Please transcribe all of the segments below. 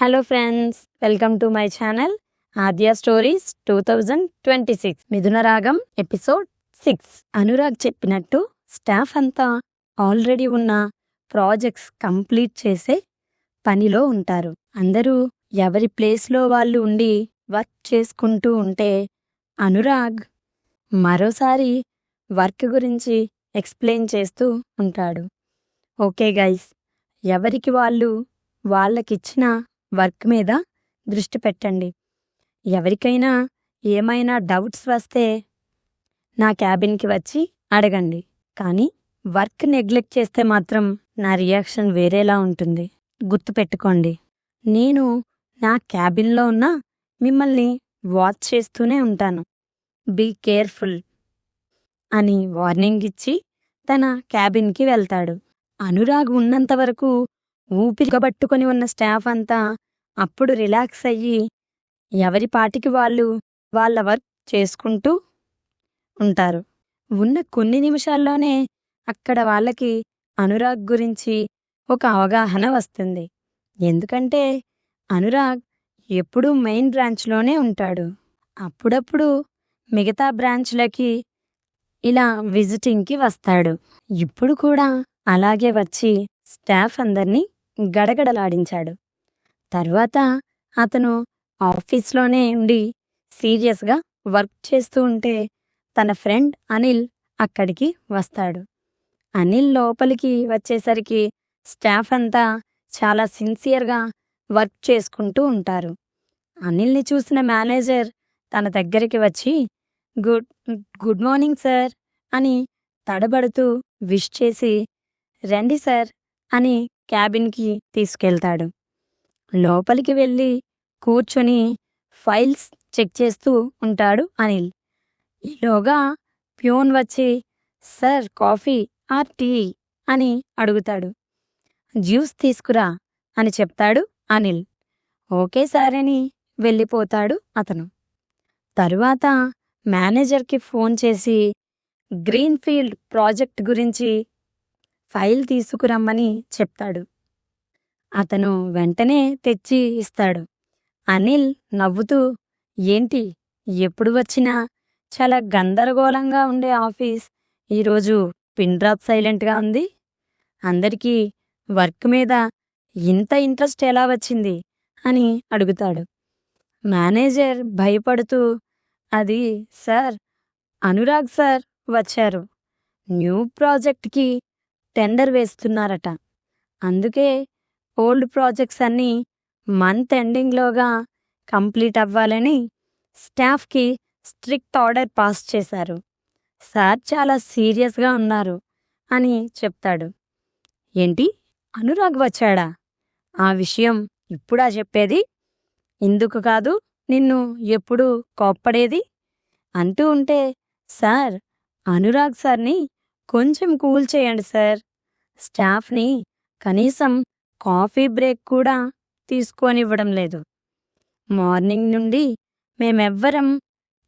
Hello friends, welcome to my channel Aadya stories 2026 మిథున రాగం episode 6. Anurag చెప్పినట్టు స్టాఫ్ అంతా ఆల్రెడీ ఉన్న ప్రాజెక్ట్స్ కంప్లీట్ చేసే పనిలో ఉంటారు. అందరూ ఎవరి ప్లేస్లో వాళ్ళు ఉండి వర్క్ చేసుకుంటూ ఉంటే అనురాగ్ మరోసారి వర్క్ గురించి ఎక్స్ప్లెయిన్ చేస్తూ ఉంటాడు. ఓకే గైస్, ఎవరికి వాళ్ళు వాళ్ళకిచ్చిన వర్క్ మీద దృష్టి పెట్టండి. ఎవరికైనా ఏమైనా డౌట్స్ వస్తే నా క్యాబిన్కి వచ్చి అడగండి. కానీ వర్క్ నెగ్లెక్ట్ చేస్తే మాత్రం నా రియాక్షన్ వేరేలా ఉంటుంది. గుర్తుపెట్టుకోండి, నేను నా క్యాబిన్లో ఉన్న మిమ్మల్ని వాచ్ చేస్తూనే ఉంటాను. బీ కేర్ఫుల్ అని వార్నింగ్ ఇచ్చి తన క్యాబిన్కి వెళ్తాడు. అనురాగ్ ఉన్నంతవరకు ఊపిరిగబట్టుకొని ఉన్న స్టాఫ్ అంతా అప్పుడు రిలాక్స్ అయ్యి ఎవరి పాటికి వాళ్ళు వాళ్ళ వర్క్ చేసుకుంటూ ఉంటారు. ఉన్న కొన్ని నిమిషాల్లోనే అక్కడ వాళ్ళకి అనురాగ్ గురించి ఒక అవగాహన వస్తుంది. ఎందుకంటే అనురాగ్ ఎప్పుడూ మెయిన్ బ్రాంచ్లోనే ఉంటాడు. అప్పుడప్పుడు మిగతా బ్రాంచ్లకి ఇలా విజిటింగ్కి వస్తాడు. ఇప్పుడు కూడా అలాగే వచ్చి స్టాఫ్ అందర్నీ గడగడలాడించాడు. తరువాత అతను ఆఫీస్లోనే ఉండి సీరియస్గా వర్క్ చేస్తూ ఉంటే తన ఫ్రెండ్ అనిల్ అక్కడికి వస్తాడు. అనిల్ లోపలికి వచ్చేసరికి స్టాఫ్ అంతా చాలా సిన్సియర్గా వర్క్ చేసుకుంటూ ఉంటారు. అనిల్ని చూసిన మేనేజర్ తన దగ్గరికి వచ్చి గుడ్ మార్నింగ్ సార్ అని తడబడుతూ విష్ చేసి రండి సార్ అని క్యాబిన్కి తీసుకెళ్తాడు. లోపలికి వెళ్ళి కూర్చొని ఫైల్స్ చెక్ చేస్తూ ఉంటాడు అనిల్. ఈలోగా ప్యూన్ వచ్చి సార్ కాఫీ ఆర్ టీ అని అడుగుతాడు. జ్యూస్ తీసుకురా అని చెప్తాడు అనిల్. ఓకే సార్ అని వెళ్ళిపోతాడు అతను. తరువాత మేనేజర్కి ఫోన్ చేసి గ్రీన్ఫీల్డ్ ప్రాజెక్ట్ గురించి ఫైల్ తీసుకురమ్మని చెప్తాడు. అతను వెంటనే తెచ్చి ఇస్తాడు. అనిల్ నవ్వుతూ ఏంటి ఎప్పుడు వచ్చినా చాలా గందరగోళంగా ఉండే ఆఫీస్ ఈరోజు పిన్ డ్రాప్ సైలెంట్గా ఉంది. అందరికీ వర్క్ మీద ఇంత ఇంట్రెస్ట్ ఎలా వచ్చింది అని అడుగుతాడు. మేనేజర్ భయపడుతూ అది సార్ అనురాగ్ సార్ వచ్చారు. న్యూ ప్రాజెక్ట్కి టెండర్ వేస్తున్నారట. అందుకే ఓల్డ్ ప్రాజెక్ట్స్ అన్నీ మంత్ ఎండింగ్లోగా కంప్లీట్ అవ్వాలని స్టాఫ్కి స్ట్రిక్ట్ ఆర్డర్ పాస్ చేశారు. సార్ చాలా సీరియస్గా ఉన్నారు అని చెప్తాడు. ఏంటి అనురాగ్ వచ్చాడా? ఆ విషయం ఇప్పుడా చెప్పేది? ఇందుకు కాదు నిన్ను ఎప్పుడు కోప్పడేది అంటూ ఉంటే సార్ అనురాగ్ సార్ని కొంచెం కూల్ చేయండి సార్. స్టాఫ్ని కనీసం కాఫీ బ్రేక్ కూడా తీసుకోనివ్వడం లేదు. మార్నింగ్ నుండి మేమెవ్వరం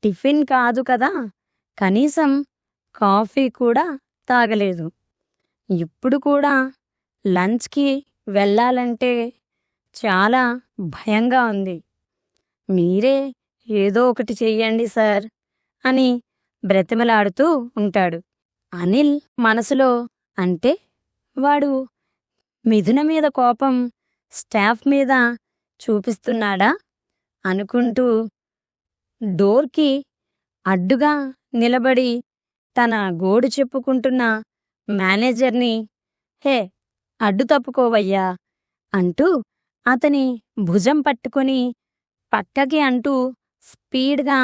టిఫిన్ కాదు కదా, కనీసం కాఫీ కూడా తాగలేదు. ఇప్పుడు కూడా లంచ్కి వెళ్ళాలంటే చాలా భయంగా ఉంది. మీరే ఏదో ఒకటి చెయ్యండి సార్ అని బ్రతిమలాడుతూ ఉంటాడు. అనిల్ మనసులో అంటే వాడు మిథున మీద కోపం స్టాఫ్ మీద చూపిస్తున్నాడా అనుకుంటూ డోర్కి అడ్డుగా నిలబడి తన గోడు చెప్పుకుంటున్న మేనేజర్ని హే అడ్డు తప్పుకోవయ్యా అంటూ అతని భుజం పట్టుకొని పక్కకి అంటూ స్పీడ్గా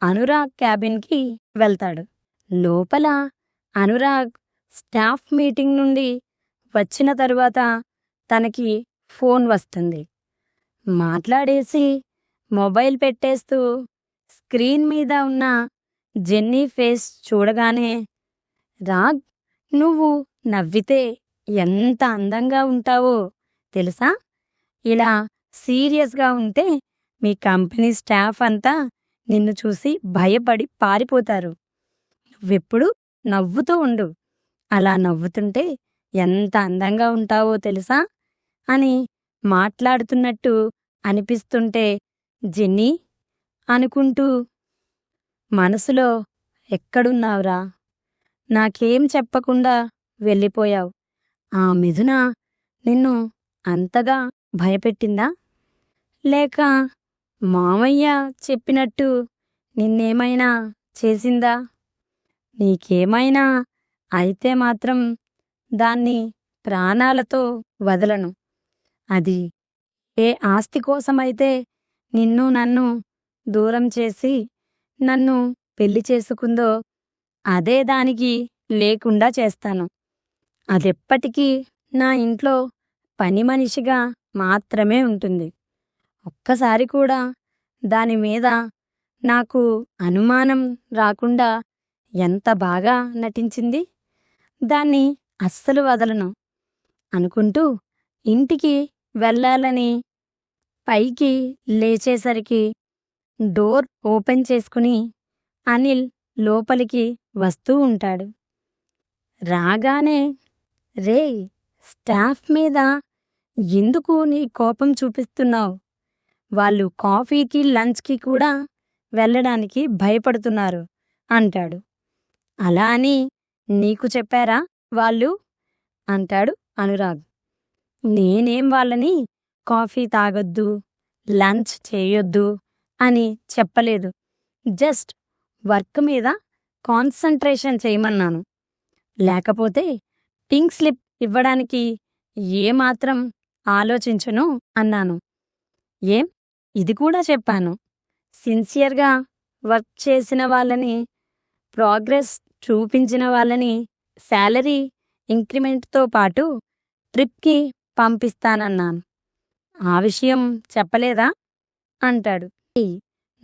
అనురాగ్ క్యాబిన్కి వెళ్తాడు. లోపల అనురాగ్ స్టాఫ్ మీటింగ్ నుండి వచ్చిన తరువాత తనకి ఫోన్ వస్తుంది. మాట్లాడేసి మొబైల్ పెట్టేస్తూ స్క్రీన్ మీద ఉన్న జెన్నీ ఫేస్ చూడగానే రాగ్ నువ్వు నవ్వితే ఎంత అందంగా ఉంటావో తెలుసా? ఇలా సీరియస్గా ఉంటే మీ కంపెనీ స్టాఫ్ అంతా నిన్ను చూసి భయపడి పారిపోతారు. నువ్వెప్పుడు నవ్వుతూ ఉండు. అలా నవ్వుతుంటే ఎంత అందంగా ఉంటావో తెలుసా అని మాట్లాడుతున్నట్టు అనిపిస్తుంటే జెన్నీ అనుకుంటూ మనసులో ఎక్కడున్నావురా, నాకేం చెప్పకుండా వెళ్ళిపోయావు. ఆ మిథున నిన్ను అంతగా భయపెట్టిందా, లేక మామయ్య చెప్పినట్టు నిన్నేమైనా చేసిందా? నీకేమైనా అయితే మాత్రం దాన్ని ప్రాణాలతో వదలను. అది ఏ ఆస్తి కోసమైతే నిన్ను నన్ను దూరం చేసి నన్ను పెళ్లి చేసుకుందో అదే దానికి లేకుండా చేస్తాను. అదెప్పటికీ నా ఇంట్లో పని మనిషిగా మాత్రమే ఉంటుంది. ఒక్కసారి కూడా దాని మీద నాకు అనుమానం రాకుండా ఎంత బాగా నటించింది. దాన్ని అస్సలు వదలను అనుకుంటూ ఇంటికి వెళ్ళాలని పైకి లేచేసరికి డోర్ ఓపెన్ చేసుకుని అనిల్ లోపలికి వస్తూ ఉంటాడు. రాగానే, రేయ్, స్టాఫ్ మీద ఎందుకు నీ కోపం చూపిస్తున్నావు? వాళ్ళు కాఫీకి లంచ్కి కూడా వెళ్ళడానికి భయపడుతున్నారు అంటాడు. అలా అని నీకు చెప్పారా వాళ్ళు అంటాడు అనురాగ్. నేనేం వాళ్ళని కాఫీ తాగొద్దు, లంచ్ చేయొద్దు అని చెప్పలేదు. జస్ట్ వర్క్ మీద కాన్సంట్రేషన్ చేయమన్నాను. లేకపోతే పింక్ స్లిప్ ఇవ్వడానికి ఏమాత్రం ఆలోచించను అన్నాను. ఏం, ఇది కూడా చెప్పాను. సిన్సియర్గా వర్క్ చేసిన వాళ్ళని, ప్రోగ్రెస్ చూపించిన వాళ్ళని శాలరీ ఇంక్రిమెంట్తో పాటు ట్రిప్కి పంపిస్తానన్నాను. ఆ విషయం చెప్పలేదా అంటాడు.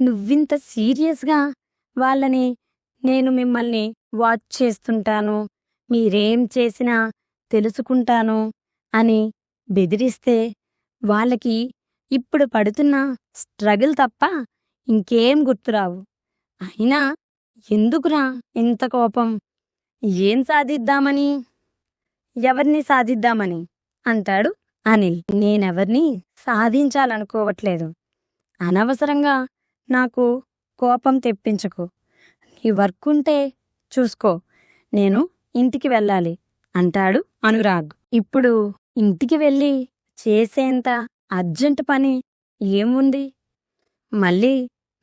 నువ్వింత సీరియస్గా వాళ్ళని నేను మిమ్మల్ని వాచ్ చేస్తుంటాను, మీరేం చేసినా తెలుసుకుంటాను అని బెదిరిస్తే వాళ్ళకి ఇప్పుడు పడుతున్న స్ట్రగుల్ తప్ప ఇంకేం గుర్తురావు. అయినా ఎందుకురా ఇంత కోపం? ఏం సాధిద్దామని, ఎవరిని సాధిద్దామని అంటాడు అనిల్. నేనెవర్ని సాధించాలనుకోవట్లేదు. అనవసరంగా నాకు కోపం తెప్పించకు. నీ వర్క్ ఉంటే చూసుకో, నేను ఇంటికి వెళ్ళాలి అంటాడు అనురాగ్. ఇప్పుడు ఇంటికి వెళ్ళి చేసేంత అర్జెంట్ పని ఏముంది? మళ్ళీ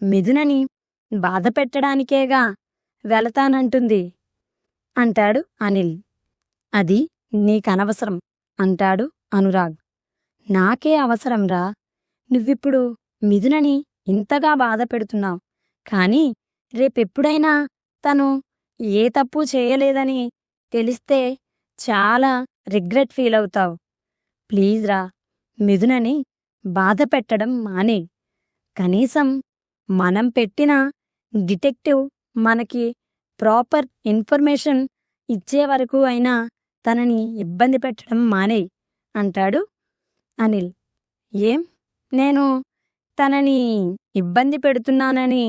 మిథునని బాధ పెట్టడానికేగా వెళతానంటుంది అంటాడు అనిల్. అది నీకనవసరం అంటాడు అనురాగ్. నాకే అవసరంరా. నువ్విప్పుడు మిథునని ఇంతగా బాధ పెడుతున్నావు, కానీ రేపెప్పుడైనా తను ఏ తప్పు చేయలేదని తెలిస్తే చాలా రిగ్రెట్ ఫీల్ అవుతావు. ప్లీజ్ రా, మిథునని బాధ పెట్టడం మానే. కనీసం మనం పెట్టిన డిటెక్టివ్ మనకి ప్రాపర్ ఇన్ఫర్మేషన్ ఇచ్చే వరకు అయినా తనని ఇబ్బంది పెట్టడం మానే అంటాడు అనిల్. ఏం, నేను తనని ఇబ్బంది పెడుతున్నానని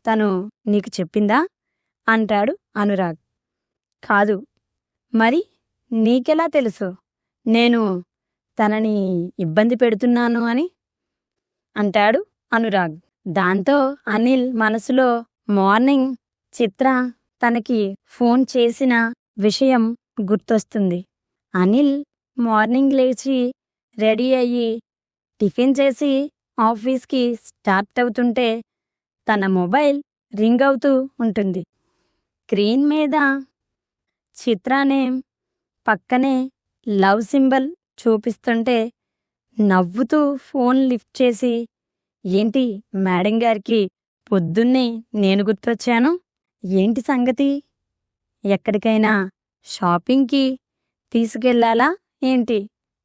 తను నీకు చెప్పిందా అంటాడు అనురాగ్. కాదు, మరి నీకెలా తెలుసు నేను తనని ఇబ్బంది పెడుతున్నాను అని అంటాడు అనురాగ్. దాంతో అనిల్ మనసులో మార్నింగ్ చిత్ర తనకి ఫోన్ చేసిన విషయం గుర్తొస్తుంది. అనిల్ మార్నింగ్ లేచి రెడీ అయ్యి టిఫిన్ చేసి ఆఫీస్కి స్టార్ట్ అవుతుంటే తన మొబైల్ రింగ్ అవుతూ ఉంటుంది. స్క్రీన్ మీద చిత్ర నేమ్ పక్కనే లవ్ సింబల్ చూపిస్తుంటే నవ్వుతూ ఫోన్ లిఫ్ట్ చేసి, ఏంటి మేడం గారికి పొద్దున్నే నేను గుర్తొచ్చాను? ఏంటి సంగతి? ఎక్కడికైనా షాపింగ్కి తీసుకెళ్ళాలా ఏంటి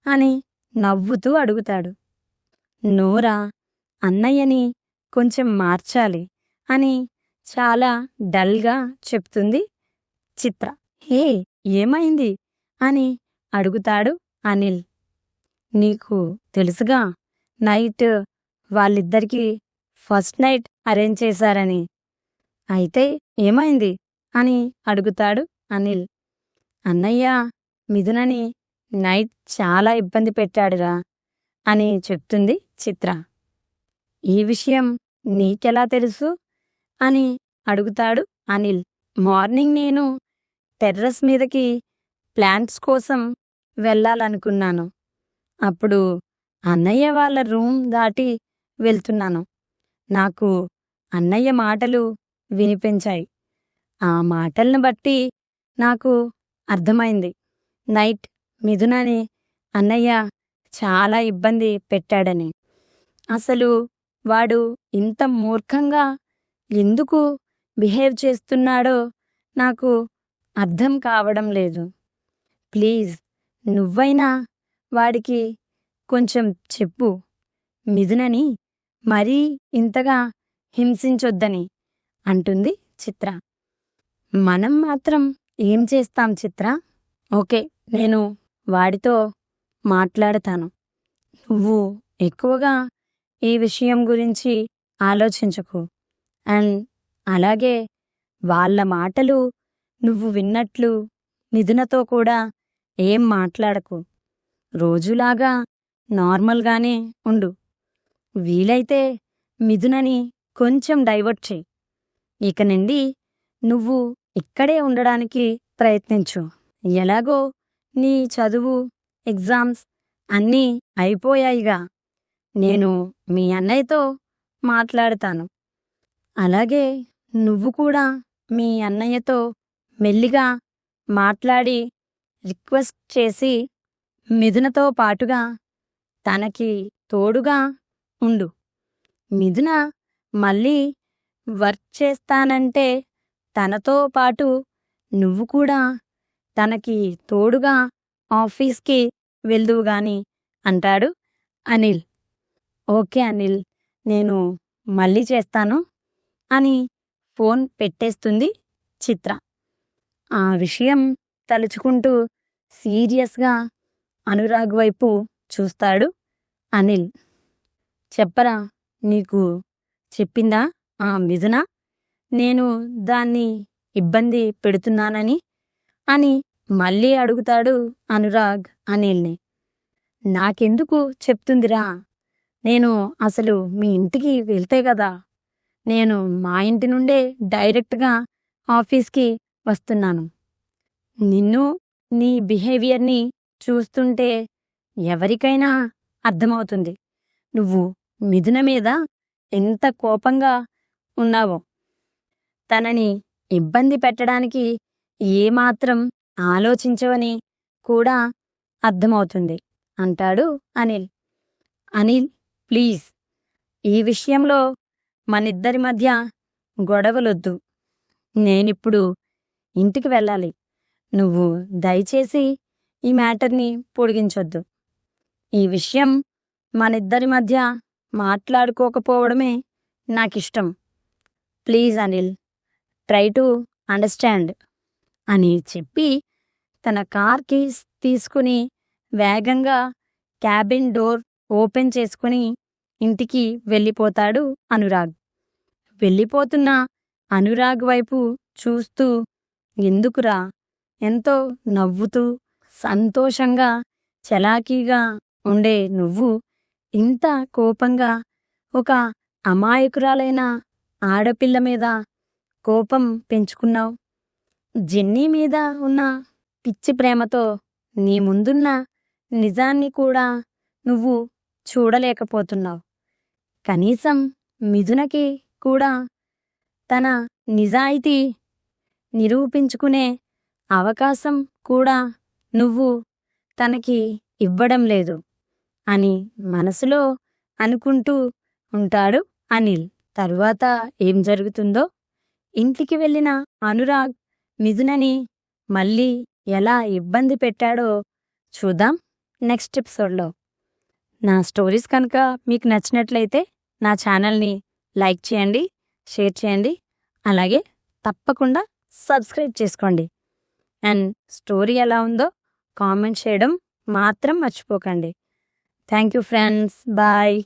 అని నవ్వుతూ అడుగుతాడు. నోరా, అన్నయ్యని కొంచెం మార్చాలి అని చాలా డల్గా చెప్తుంది చిత్ర. హే, ఏమైంది అని అడుగుతాడు అనిల్. నీకు తెలుసుగా, నైట్ వాళ్ళిద్దరికీ ఫస్ట్ నైట్ అరేంజ్ చేశారని. అయితే ఏమైంది అని అడుగుతాడు అనిల్. అన్నయ్య మిథునని నైట్ చాలా ఇబ్బంది పెట్టాడురా. అని చెప్తుంది చిత్ర. ఈ విషయం నీకెలా తెలుసు అని అడుగుతాడు అనిల్. మార్నింగ్ నేను టెర్రస్ మీదకి ప్లాంట్స్ కోసం వెళ్ళాలనుకున్నాను. అప్పుడు అన్నయ్య వాళ్ళ రూమ్ దాటి వెళ్తున్నాను. నాకు అన్నయ్య మాటలు వినిపించాయి. ఆ మాటలను బట్టి నాకు అర్థమైంది నైట్ మిథునని అన్నయ్య చాలా ఇబ్బంది పెట్టాడని. అసలు వాడు ఇంత మూర్ఖంగా ఎందుకు బిహేవ్ చేస్తున్నాడో నాకు అర్థం కావడం లేదు. ప్లీజ్ నువ్వైనా వాడికి కొంచెం చెప్పు, మిథునని మరీ ఇంతగా హింసించొద్దని అంటుంది చిత్ర. మనం మాత్రం ఏం చేస్తాం చిత్ర? ఓకే, నేను వాడితో మాట్లాడతాను. నువ్వు ఎక్కువగా ఈ విషయం గురించి ఆలోచించకు. అండ్ అలాగే వాళ్ళ మాటలు నువ్వు విన్నట్లు మిథునతో కూడా ఏం మాట్లాడకు. రోజులాగా నార్మల్గానే ఉండు. వీలైతే మిథునని కొంచెం డైవర్ట్ చెయ్యి. ఇక నుండి నువ్వు ఇక్కడే ఉండడానికి ప్రయత్నించు. ఎలాగో నీ చదువు, ఎగ్జామ్స్ అన్నీ అయిపోయాయిగా. నేను మీ అన్నయ్యతో మాట్లాడతాను. అలాగే నువ్వు కూడా మీ అన్నయ్యతో మెల్లిగా మాట్లాడి రిక్వెస్ట్ చేసి మిథునతో పాటుగా తనకి తోడుగా ఉండు. మిథున మళ్ళీ వర్క్ చేస్తానంటే తనతో పాటు నువ్వు కూడా తనకి తోడుగా ఆఫీస్కి వెళ్దువుగాని అంటాడు అనిల్. ఓకే అనిల్, నేను మళ్ళీ చేస్తాను అని ఫోన్ పెట్టేస్తుంది చిత్ర. ఆ విషయం తలుచుకుంటూ సీరియస్గా అనురాగ్ వైపు చూస్తాడు అనిల్. చెప్పరా, నీకు చెప్పిందా ఆ మిథున నేను దాన్ని ఇబ్బంది పెడుతున్నానని అని మళ్ళీ అడుగుతాడు అనురాగ్ అనిల్ని. నాకెందుకు చెప్తుందిరా? నేను అసలు మీ ఇంటికి వెళ్తే కదా, నేను మా ఇంటి నుండే డైరెక్ట్గా ఆఫీస్కి వస్తున్నాను. నిన్ను, నీ బిహేవియర్ని చూస్తుంటే ఎవరికైనా అర్థమవుతుంది నువ్వు మిథున మీద ఎంత కోపంగా ఉన్నావో. తనని ఇబ్బంది పెట్టడానికి ఏమాత్రం ఆలోచించవని కూడా అర్థమవుతుంది అంటాడు అనిల్. అనిల్ ప్లీజ్, ఈ విషయంలో మనిద్దరి మధ్య గొడవలొద్దు. నేనిప్పుడు ఇంటికి వెళ్ళాలి. నువ్వు దయచేసి ఈ మ్యాటర్ని పొడిగించొద్దు. ఈ విషయం మనిద్దరి మధ్య మాట్లాడుకోకపోవడమే నాకిష్టం. Please Anil, try to understand అని చెప్పి తన కార్ కీస్ తీసుకుని వేగంగా క్యాబిన్ డోర్ ఓపెన్ చేసుకుని ఇంటికి వెళ్ళిపోతాడు అనురాగ్. వెళ్ళిపోతున్న అనురాగ్ వైపు చూస్తూ, ఎందుకురా ఎంతో నవ్వుతూ సంతోషంగా చలాకీగా ఉండే నువ్వు ఇంత కోపంగా ఒక అమాయకురాలైన ఆడపిల్ల మీద కోపం పెంచుకున్నావు? జెన్నీ మీద ఉన్న పిచ్చి ప్రేమతో నీ ముందున్న నిజాన్ని కూడా నువ్వు చూడలేకపోతున్నావు. కనీసం మిథునకి కూడా తన నిజాయితీ నిరూపించుకునే అవకాశం కూడా నువ్వు తనకి ఇవ్వడం లేదు అని మనసులో అనుకుంటూ ఉంటాడు అనిల్. తరువాత ఏం జరుగుతుందో, ఇంటికి వెళ్ళిన అనురాగ్ మిథునని మళ్ళీ ఎలా ఇబ్బంది పెట్టాడో చూద్దాం నెక్స్ట్ ఎపిసోడ్లో. నా స్టోరీస్ కనుక మీకు నచ్చినట్లయితే నా ఛానల్ని లైక్ చేయండి, షేర్ చేయండి, అలాగే తప్పకుండా సబ్స్క్రైబ్ చేసుకోండి. అండ్ స్టోరీ ఎలా ఉందో కామెంట్ చేయడం మాత్రం మర్చిపోకండి. Thank you friends, bye.